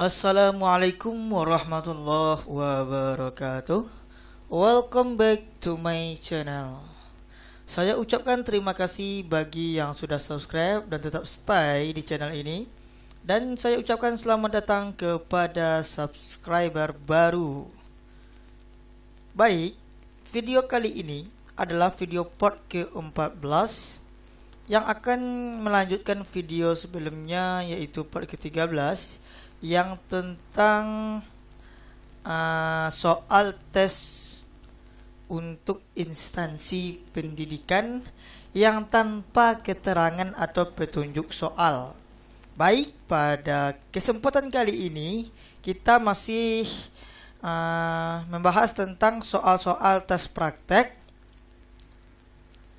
Assalamualaikum warahmatullahi wabarakatuh. Welcome back to my channel. Saya ucapkan terima kasih bagi yang sudah subscribe dan tetap stay di channel ini. Dan saya ucapkan selamat datang kepada subscriber baru. Baik, video kali ini adalah video part ke-14 yang akan melanjutkan video sebelumnya, yaitu part ke-13 yang tentang soal tes untuk instansi pendidikan yang tanpa keterangan atau petunjuk soal. Baik, pada kesempatan kali ini kita masih membahas tentang soal-soal tes praktek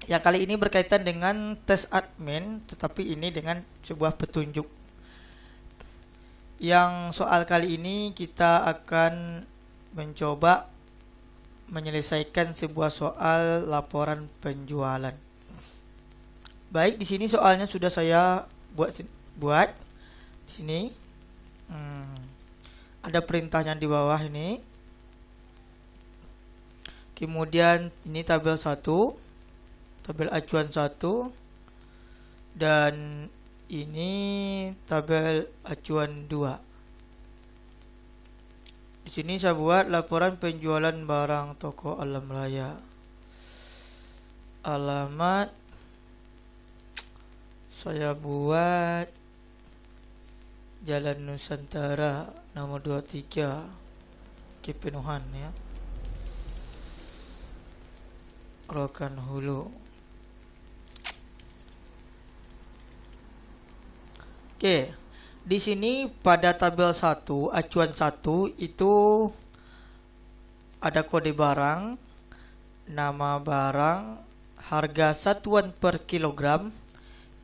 yang kali ini berkaitan dengan tes admin, tetapi ini dengan sebuah petunjuk. Yang soal kali ini kita akan mencoba menyelesaikan sebuah soal laporan penjualan. Baik, di sini soalnya sudah saya buat di sini. Ada perintahnya di bawah ini. Kemudian ini tabel 1, tabel acuan 1, dan ini tabel acuan 2. Di sini saya buat laporan penjualan barang toko Alam Raya. Alamat saya buat Jalan Nusantara nomor 23, Kepenuhan ya, Rokan Hulu. Oke, di sini pada tabel 1, acuan 1 itu ada kode barang, nama barang, harga satuan per kilogram,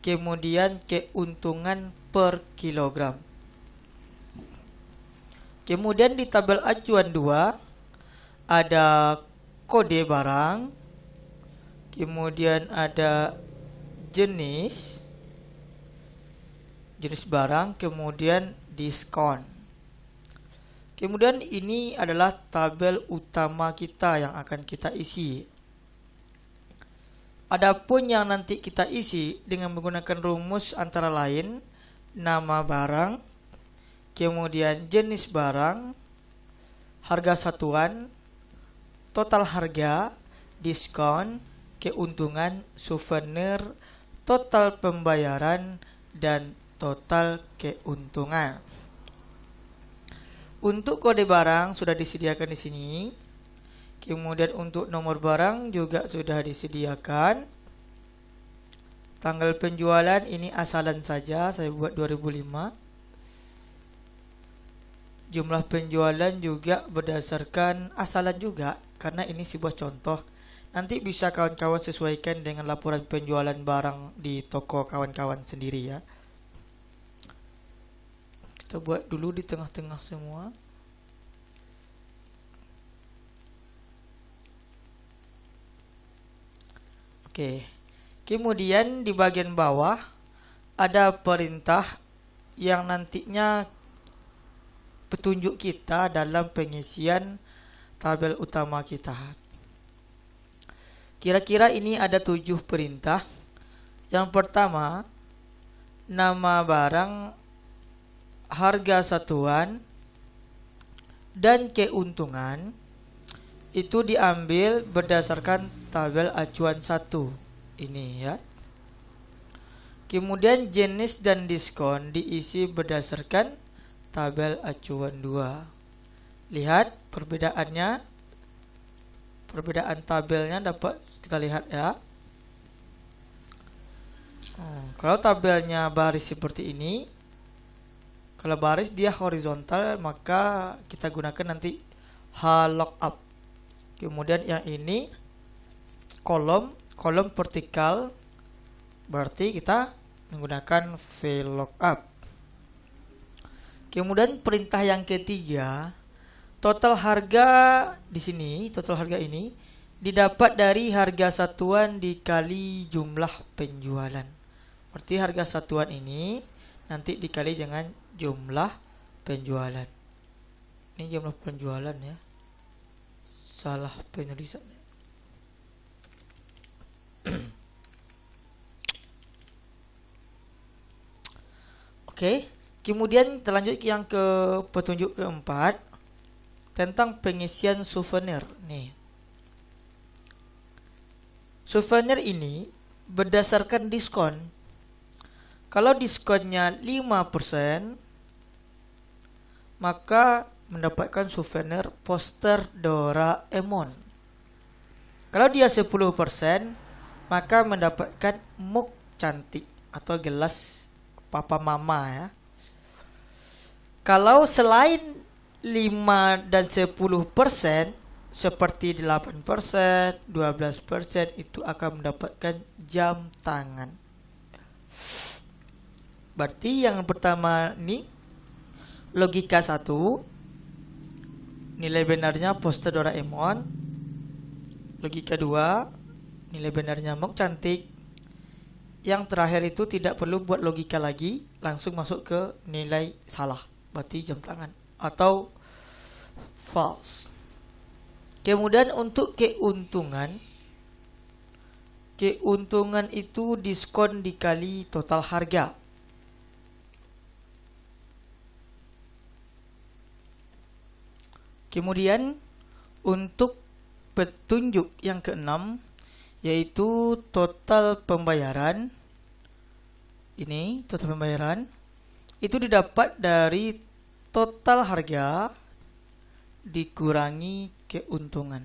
kemudian keuntungan per kilogram. Kemudian di tabel acuan 2 ada kode barang, kemudian ada jenis barang, kemudian diskon. Kemudian ini adalah tabel utama kita yang akan kita isi. Adapun yang nanti kita isi dengan menggunakan rumus antara lain nama barang, kemudian jenis barang, harga satuan, total harga, diskon, keuntungan, souvenir, total pembayaran, dan total keuntungan. Untuk kode barang sudah disediakan di sini. Kemudian untuk nomor barang juga sudah disediakan. Tanggal penjualan ini asalan saja, saya buat 2005. Jumlah penjualan juga berdasarkan asalan juga, karena ini sebuah contoh. Nanti bisa kawan-kawan sesuaikan dengan laporan penjualan barang di toko kawan-kawan sendiri ya. Kita buat dulu di tengah-tengah semua. Oke. Kemudian di bagian bawah ada perintah yang nantinya petunjuk kita dalam pengisian tabel utama kita. Kira-kira ini ada 7 perintah. Yang pertama, nama barang, harga satuan, dan keuntungan itu diambil berdasarkan tabel acuan 1 ini ya. Kemudian jenis dan diskon diisi berdasarkan tabel acuan 2. Lihat perbedaannya. Perbedaan tabelnya dapat kita lihat ya. Kalau tabelnya baris seperti ini, kalau baris dia horizontal, maka kita gunakan nanti H lookup. Kemudian yang ini kolom vertikal, berarti kita menggunakan V lookup. Kemudian perintah yang ketiga, total harga di sini, total harga ini didapat dari harga satuan dikali jumlah penjualan. Berarti harga satuan ini nanti dikali dengan jumlah penjualan. Ini jumlah penjualan ya. Salah penulisannya. Oke, kemudian kita lanjut yang ke petunjuk keempat tentang pengisian souvenir. Nih, souvenir ini berdasarkan diskon. Kalau diskonnya 5%, maka mendapatkan souvenir poster Doraemon. Kalau dia 10%, maka mendapatkan mug cantik atau gelas papa mama ya. Kalau selain 5 dan 10%, seperti 8%, 12%, itu akan mendapatkan jam tangan. Berarti yang pertama ini logika 1, nilai benarnya poster Doraemon. Logika 2, nilai benarnya mug cantik. Yang terakhir itu tidak perlu buat logika lagi, langsung masuk ke nilai salah, berarti jam tangan atau false. Kemudian untuk keuntungan itu diskon dikali total harga. Kemudian untuk petunjuk yang keenam, yaitu total pembayaran. Ini total pembayaran itu didapat dari total harga dikurangi keuntungan.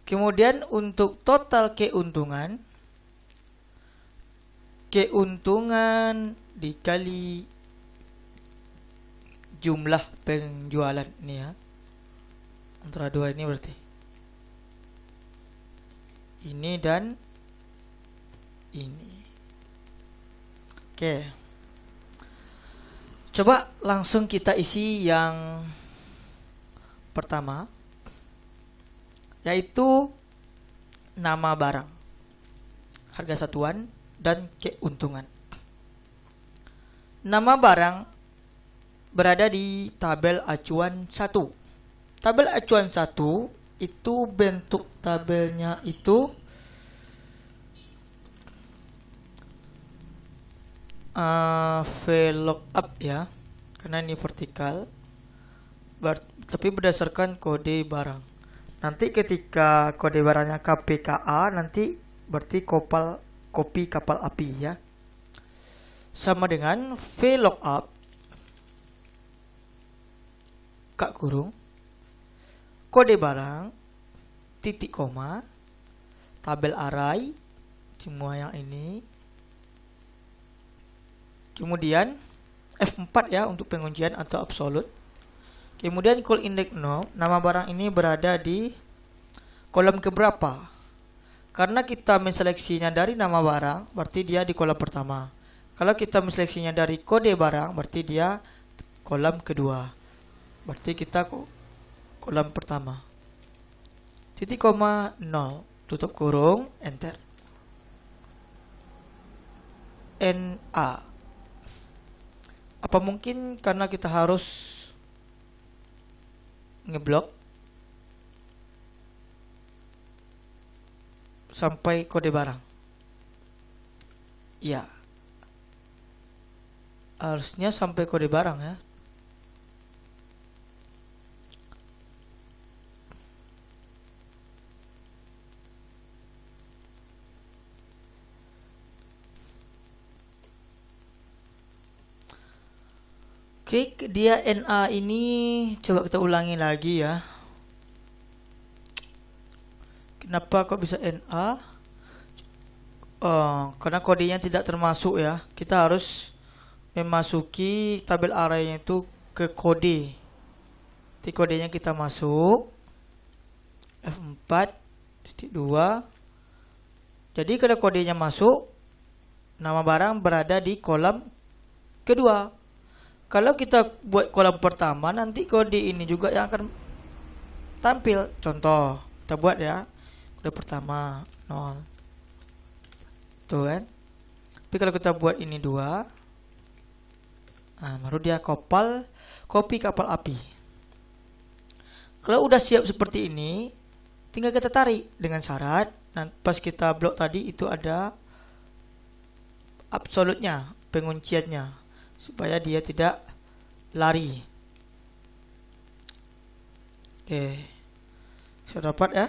Kemudian untuk total keuntungan dikali jumlah penjualan ini ya. Antara dua ini berarti ini dan ini. Oke, coba langsung kita isi yang pertama, yaitu nama barang, harga satuan, dan keuntungan. Nama barang berada di tabel acuan 1. Tabel acuan 1 itu bentuk tabelnya itu VLOOKUP ya, karena ini vertikal, tapi berdasarkan kode barang. Nanti ketika kode barangnya KPKA, nanti berarti kopi kapal api ya. Sama dengan VLOOKUP kak kurung kode barang titik koma tabel array, semua yang ini. Kemudian F4 ya untuk penguncian atau absolute. Kemudian call index no, nama barang ini berada di kolom keberapa? Karena kita menseleksinya dari nama barang, berarti dia di kolom pertama. Kalau kita menseleksinya dari kode barang, berarti dia kolom kedua. Berarti kita kolom pertama. Titik koma 0, tutup kurung, enter. NA. Apa mungkin karena kita harus ngeblok sampai kode barang? Ya, harusnya sampai kode barang ya. Oke, dia NA ini coba kita ulangi lagi ya. Kenapa kok bisa NA? Oh, karena kodenya tidak termasuk ya. Kita harus memasuki tabel arraynya itu ke kode. Di kodenya kita masuk F4.2. Jadi kalau kodenya masuk, nama barang berada di kolom kedua. Kalau kita buat kolom pertama, nanti kode ini juga yang akan tampil. Contoh, kita buat ya. Kode pertama 0. Tuh kan. Tapi kalau kita buat ini 2, nah, baru dia copy kapal api. Kalau udah siap seperti ini, tinggal kita tarik dengan syarat. Nah, pas kita blok tadi itu ada absolutnya, pengunciannya, supaya dia tidak lari. Oke, sudah dapat ya.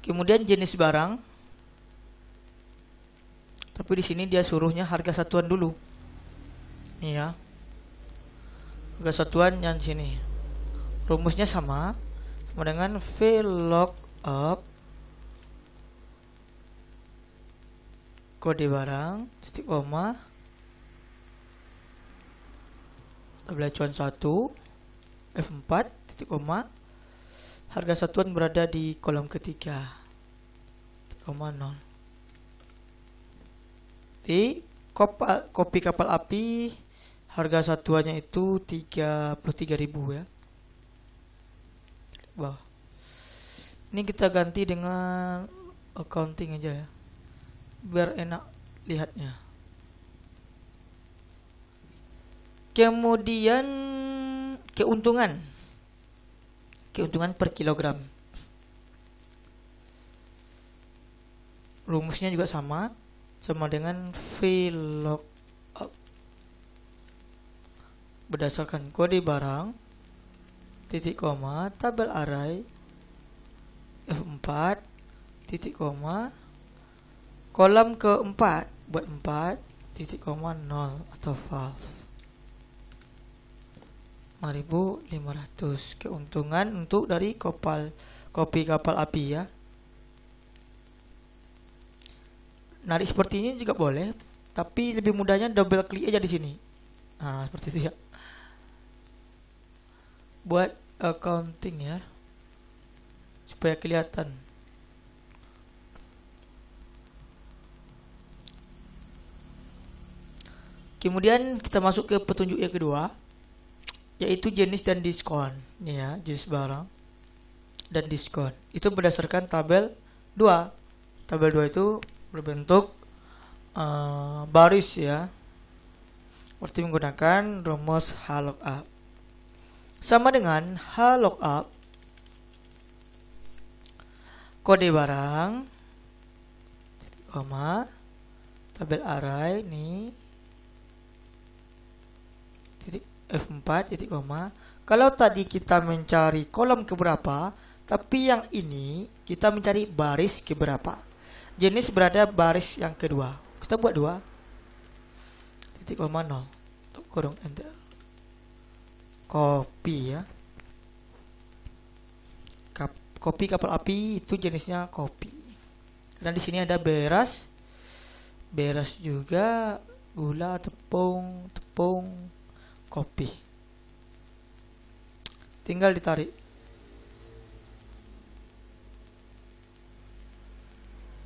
Kemudian jenis barang. Tapi di sini dia suruhnya harga satuan dulu. Nih ya. Harga satuan yang sini. Rumusnya sama dengan VLOOKUP kode barang titik koma tabel acuan 1 F4 titik koma harga satuan berada di kolom ketiga titik koma 0. Di kopi kapal api harga satuannya itu 33.000 ya. Bawah. Ini kita ganti dengan accounting aja ya, biar enak lihatnya. Kemudian keuntungan per kilogram. Rumusnya juga sama dengan VLOOKUP berdasarkan kode barang titik koma tabel array F4 titik koma kolom keempat buat 4 titik koma 0 atau false. 5.500 keuntungan untuk dari kopi kapal api ya. Narik seperti ini juga boleh, tapi lebih mudahnya double klik aja di sini. Nah, seperti itu ya. Buat accounting ya, supaya kelihatan. Kemudian kita masuk ke petunjuk yang kedua, yaitu jenis dan diskon. Nih ya, jenis barang dan diskon. Itu berdasarkan tabel 2. Tabel 2 itu berbentuk baris ya, seperti menggunakan rumus HLOOKUP. Sama dengan HLOOKUP kode barang koma tabel array nih titik F4 titik koma. Kalau tadi kita mencari kolom keberapa, tapi yang ini kita mencari baris keberapa. Jenis berada baris yang kedua. Kita buat 2 titik koma 0 kurung enter. Kopi ya, kopi kapal api itu jenisnya kopi. Dan di sini ada beras juga, gula, tepung, kopi. Tinggal ditarik.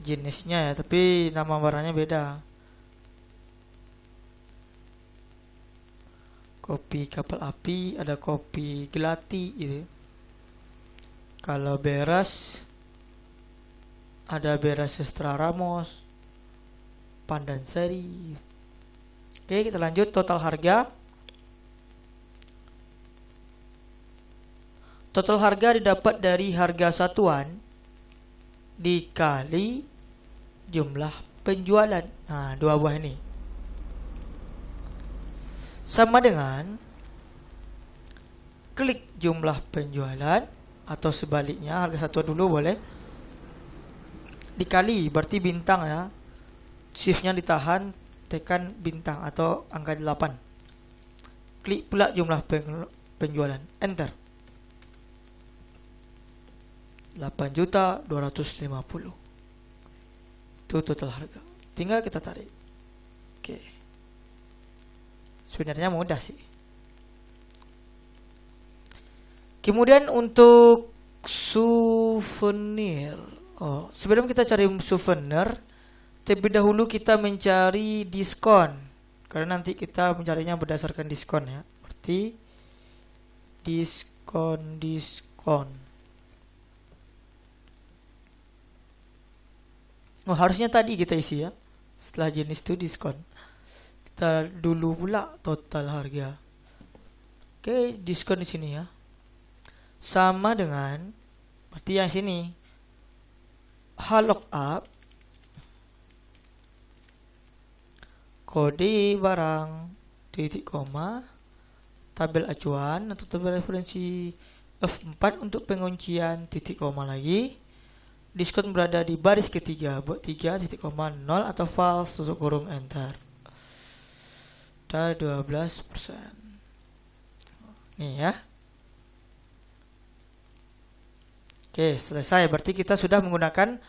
Jenisnya ya, tapi nama barangnya beda. Kopi kapal api ada kopi gelati gitu. Kalau beras ada beras Sestra Ramos, Pandan Seri. Oke, kita lanjut. Total harga. Total harga didapat dari harga satuan dikali jumlah penjualan. Nah, 2 buah ini sama dengan klik jumlah penjualan, atau sebaliknya harga satuan dulu boleh, dikali berarti bintang ya, shiftnya ditahan, tekan bintang atau angka 8, klik pula jumlah penjualan, enter. 8.250.000 itu total harga. Tinggal kita tarik. Oke, sebenarnya mudah sih. Kemudian untuk souvenir. Sebelum kita cari souvenir, terlebih dahulu kita mencari diskon, karena nanti kita mencarinya berdasarkan diskon ya. Berarti diskon. Oh, harusnya tadi kita isi ya. Setelah jenis itu diskon. Kita dulu pula total harga. Oke, diskon di sini ya. Sama dengan berarti yang sini H-lookup kode barang titik koma tabel acuan atau tabel referensi F4 untuk penguncian titik koma lagi. Diskon berada di baris ketiga, buat 3 titik koma 0 atau false tutup kurung enter. Dan 12%. Nih ya. Oke, selesai. Berarti kita sudah menggunakan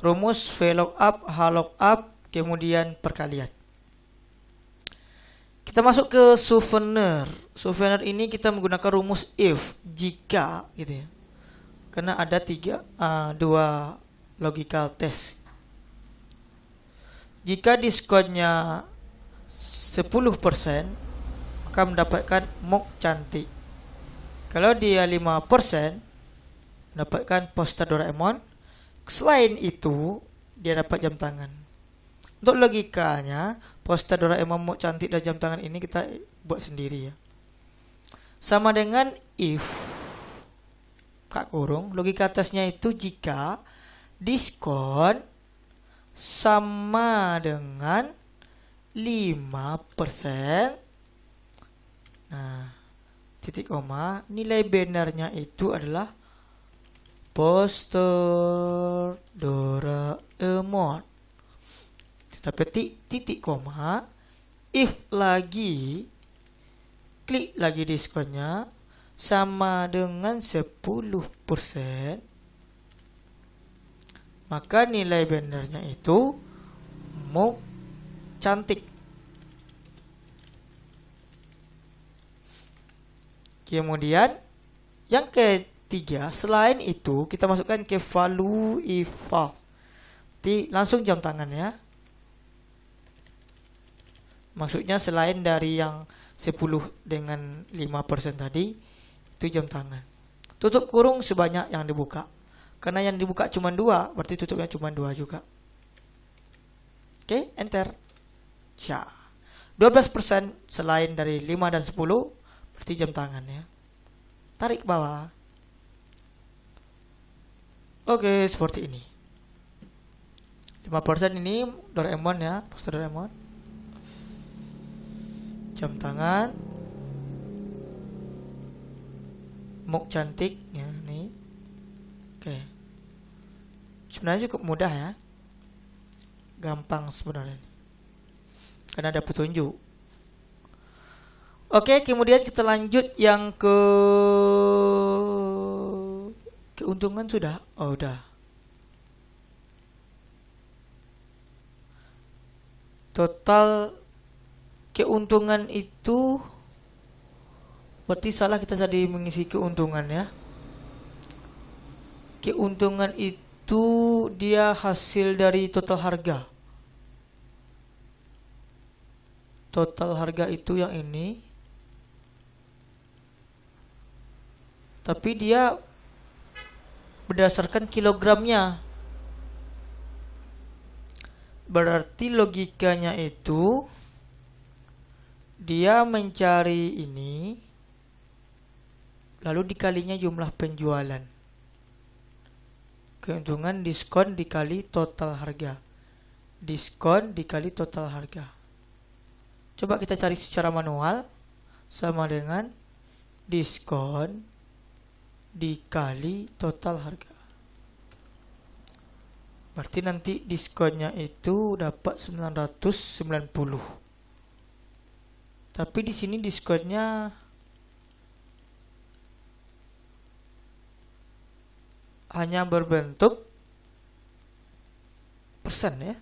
rumus VLOOKUP, HLOOKUP, kemudian perkalian. Kita masuk ke souvenir. Souvenir ini kita menggunakan rumus if, jika gitu ya. Karena ada dua logical test. Jika diskonnya 10%, maka mendapatkan mug cantik. Kalau dia 5%, mendapatkan poster Doraemon. Selain itu, dia dapat jam tangan. Untuk logikanya, poster Doraemon mug cantik dan jam tangan ini kita buat sendiri ya. Sama dengan if kak kurung, logika tesnya itu jika diskon sama dengan 5%. Nah, titik koma, nilai bannernya itu adalah poster Doraemon. Kita petik titik koma, if lagi, klik lagi diskonnya sama dengan 10%, maka nilai bannernya itu mug cantik. Kemudian yang ketiga, selain itu kita masukkan ke value eval. Jadi langsung jam tangan ya. Maksudnya selain dari yang 10 dengan 5% tadi, itu jam tangan. Tutup kurung sebanyak yang dibuka. Karena yang dibuka cuma 2, berarti tutupnya cuma 2 juga. Oke, enter. Ya. 12% selain dari 5 dan 10, berarti jam tangan ya. Tarik ke bawah. Oke, seperti ini. 5% ini Doraemon ya, poster Doraemon. Jam tangan. Mug cantik ya, nih. Oke. Sebenarnya cukup mudah ya. Gampang sebenarnya. Karena ada petunjuk. Oke, kemudian kita lanjut yang ke keuntungan sudah. Oh, udah. Total keuntungan itu berarti salah kita tadi mengisi keuntungan ya. Keuntungan itu dia hasil dari total harga. Total harga itu yang ini. Tapi dia berdasarkan kilogramnya. Berarti logikanya itu dia mencari ini lalu dikalinya jumlah penjualan. Keuntungan diskon dikali total harga. Diskon dikali total harga. Coba kita cari secara manual. Sama dengan diskon dikali total harga. Berarti nanti diskonnya itu dapat 990. Tapi di sini diskonnya hanya berbentuk persen ya.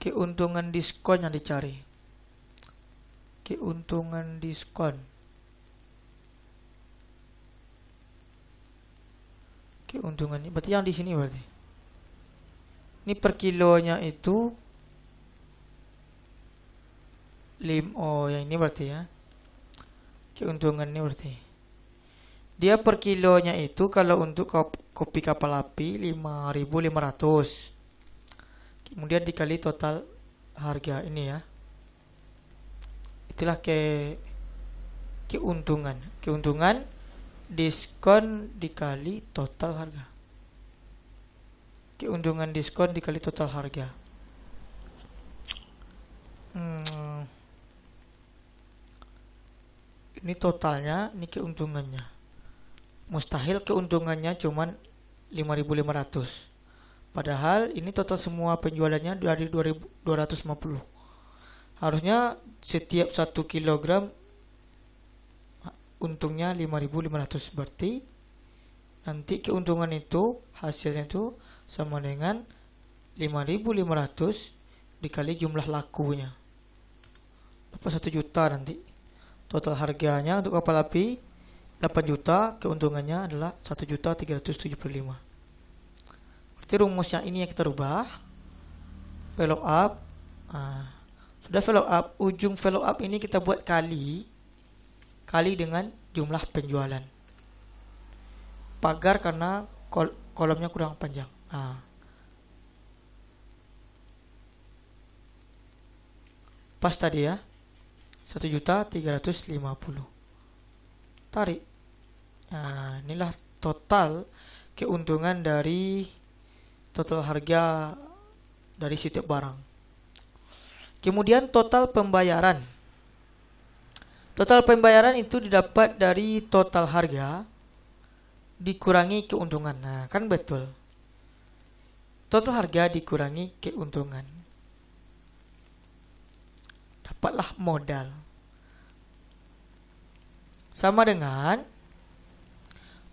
Keuntungan diskon yang dicari. Keuntungan diskon. Keuntungan ini berarti yang di sini berarti. Ini per kilonya itu yang ini berarti ya. Keuntungan ini berarti Dia per kilonya itu kalau untuk kopi kapal api 5.500. Kemudian dikali total harga ini ya. Itulah keuntungan. Keuntungan diskon dikali total harga. Keuntungan diskon dikali total harga. Ini totalnya, ini keuntungannya. Mustahil keuntungannya cuman 5.500. Padahal ini total semua penjualannya dari 2.250. Harusnya setiap 1 kilogram untungnya 5.500. Berarti nanti keuntungan itu hasilnya itu sama dengan 5.500 dikali jumlah lakunya. Dapat 1 juta nanti. Total harganya untuk kapal api 8 juta, keuntungannya adalah 1.375. Berarti rumus yang ini yang kita rubah. Follow up. Sudah follow up, ujung follow up ini kita buat kali dengan jumlah penjualan. Pagar karena kolomnya kurang panjang. Pas tadi ya. 1.350. Tarik. Nah, inilah total keuntungan dari total harga dari setiap barang. Kemudian total pembayaran. Total pembayaran itu didapat dari total harga dikurangi keuntungan. Nah, kan betul. Total harga dikurangi keuntungan. Dapatlah modal. Sama dengan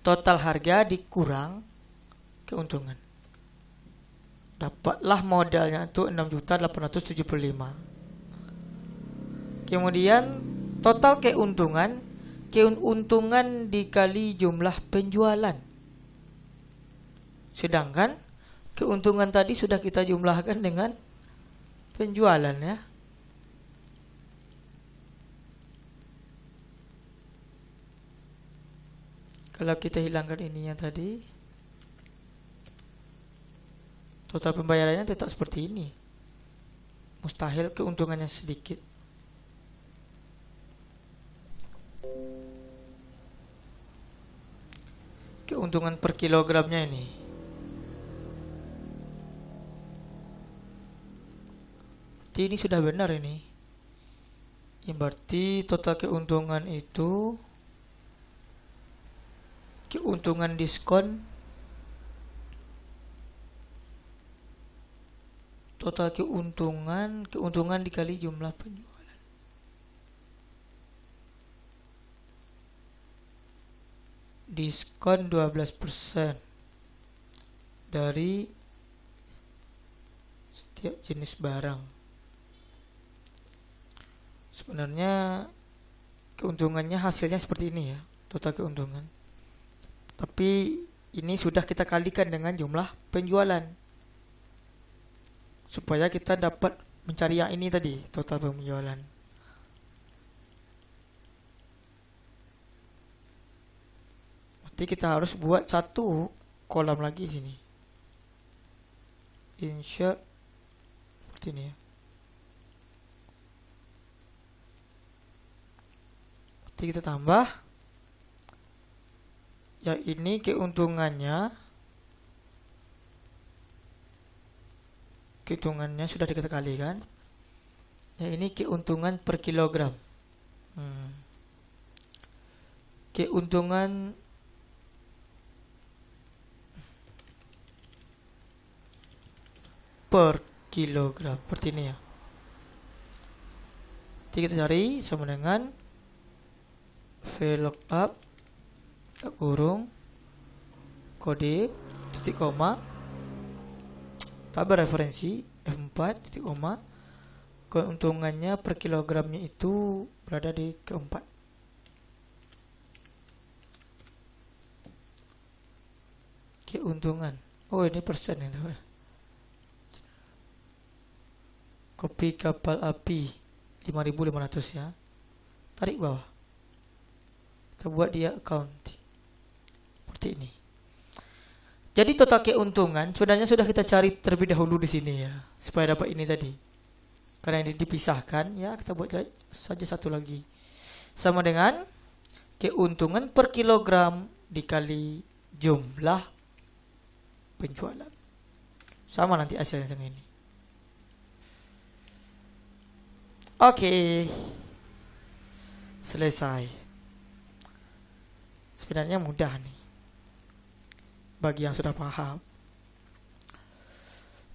total harga dikurang keuntungan. Dapatlah modalnya itu 6.875. Kemudian total keuntungan dikali jumlah penjualan. Sedangkan keuntungan tadi sudah kita jumlahkan dengan penjualan ya. Kalau kita hilangkan ininya tadi, total pembayarannya tetap seperti ini. Mustahil keuntungannya sedikit. Keuntungan per kilogramnya ini. Berarti ini sudah benar ini. Yang berarti total keuntungan itu keuntungan diskon total keuntungan dikali jumlah penjualan. Diskon 12% dari setiap jenis barang. Sebenarnya keuntungannya hasilnya seperti ini ya, total keuntungan. Tapi ini sudah kita kalikan dengan jumlah penjualan. Supaya kita dapat mencari yang ini tadi, total penjualan. Berarti kita harus buat satu kolam lagi sini. Insert seperti ini ya. Berarti kita tambah. Yang ini keuntungannya sudah kita kalikan. Yang ini keuntungan per kilogram. Keuntungan per kilogram seperti ini ya. Jadi kita cari sama dengan VLOOKUP kurung kode titik koma tabel referensi F4 titik koma, keuntungannya per kilogramnya itu berada di keempat. Keuntungan, oh ini persen itu. Kopi kapal api 5.500 ya. Tarik bawah. Kita buat dia account. seperti ini. Jadi total keuntungan sebenarnya sudah kita cari terlebih dahulu di sini ya, supaya dapat ini tadi. Karena ini dipisahkan ya, kita buat saja satu lagi. Sama dengan keuntungan per kilogram dikali jumlah penjualan. Sama nanti hasilnya dengan ini. Oke. Selesai. Sebenarnya mudah nih bagi yang sudah paham.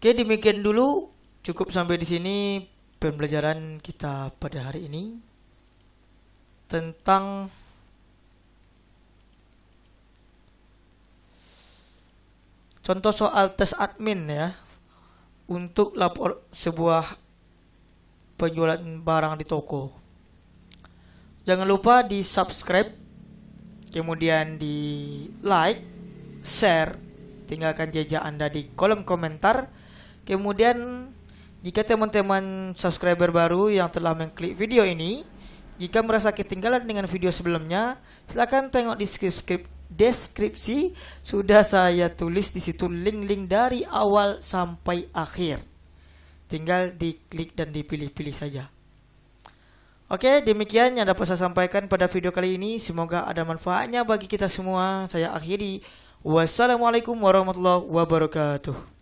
Oke, demikian dulu, cukup sampai di sini pembelajaran kita pada hari ini tentang contoh soal tes admin ya, untuk lapor sebuah penjualan barang di toko. Jangan lupa di subscribe, kemudian di like, share, tinggalkan jejak Anda di kolom komentar. Kemudian jika teman-teman subscriber baru yang telah mengklik video ini, jika merasa ketinggalan dengan video sebelumnya, silakan tengok di deskripsi, sudah saya tulis di situ link-link dari awal sampai akhir. Tinggal diklik dan dipilih-pilih saja. Oke, demikian yang dapat saya sampaikan pada video kali ini. Semoga ada manfaatnya bagi kita semua. Saya akhiri. Wassalamualaikum warahmatullahi wabarakatuh.